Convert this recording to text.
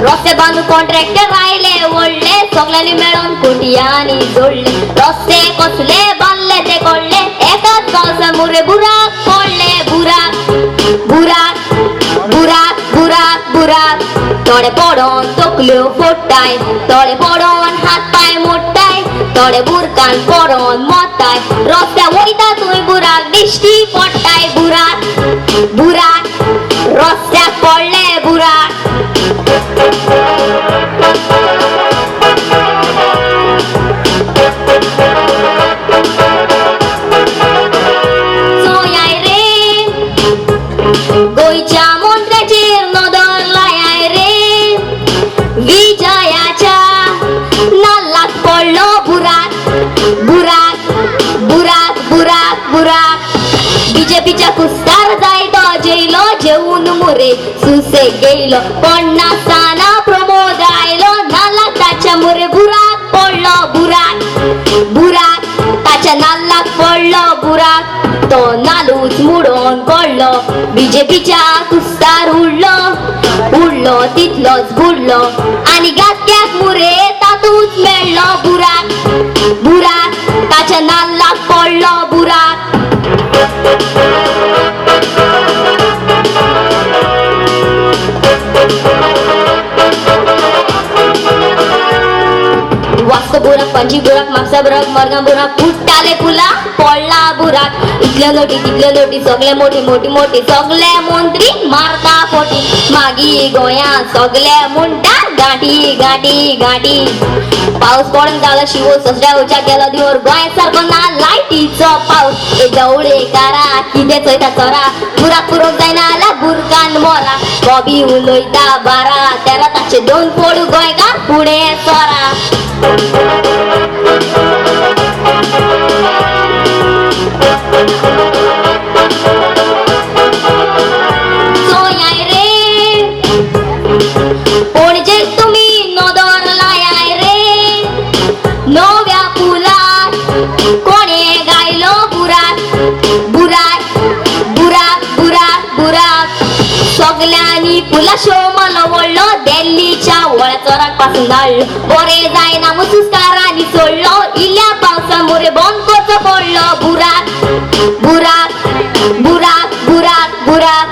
रस्ते बांधून कॉन्ट्रॅक्टर राहिले ओढले सगळ्यांनी मिळून कुटियानी जोडले रस्ते कसले बांधले ते कळले एकाच पावसा मुरे बुराक पडले बुराक बुराक बुराक बुराक बुराक थोडे पडून तकल्यो फोडटाय थोडे पडून हात पाय मोडटाय थोडे बुरकान पडून मोडटाय रस्त्यार वयता थंय बुराक दिश्टी पडटाय बुराक बुराक रस्त्यार पडले बुराक सोयाय रे गोंयच्या मंत्र्याचेर नदर लायाय रे विजयाच्या नाल्लाक पडलो बुराक बुराक बुराक बुराक बुराक बीजेपीच्या कुस्तार जायतो जेलो जेवून मुरे सुसे गेलो 50 प्रमोद आयलो नाल्लाक ताच्या मुरे बुराक पडलो बुराक बुराक ताच्या नाल्लाक पडलो बुराक तो नालूच मुडोन पडलो बीजेपीच्या कुस्तार उडलो उडलो तितलोच बुडलो आनी गात्याक मुरे तातूंच मेळ्ळो बुराक बुराक ताच्या नाल्लाक पडलो बुराक वास्को बुराक पंजी बुराक म्हापसा बुराक मडगांव बुराक फुट्टाले फुला पडला बुराक इतल्यो नोटी तितल्यो नोटी सगळे मोठी मोठी मोठी सगळे मंत्री मारता फोटी मागी गोंयांत सगळे म्हणटा गाठी गाठी गाठी पाऊस पडून जालो शिवो ससऱ्या उच्या गेलो दिवर गोंय सारको ना लायटीचो पावस ए जवळे कारा कितें चोयता चोरा बुराक पुरोक जायना जाल्यार बुरकान मोरा कॉबी उलयता 12-13 ताचे 2 पोळू गोंयकार फुडें सोरा सोयाय रे पणजे तुम्ही नदर लायाय रे नव्या पुलार कोणे गायलो बुराक बुराक बुराक बुराक बुराक सगळ्यांनी पुला शो मला वळलो दिल्लीच्या वळ्या चोराक पासून धाडलो बरे जायना मुसुस्कारांनी सोडलो इल्ल्या पावसा मुरे बंद करचो पडलो बुराक बुराक बुराक बुराक बुराक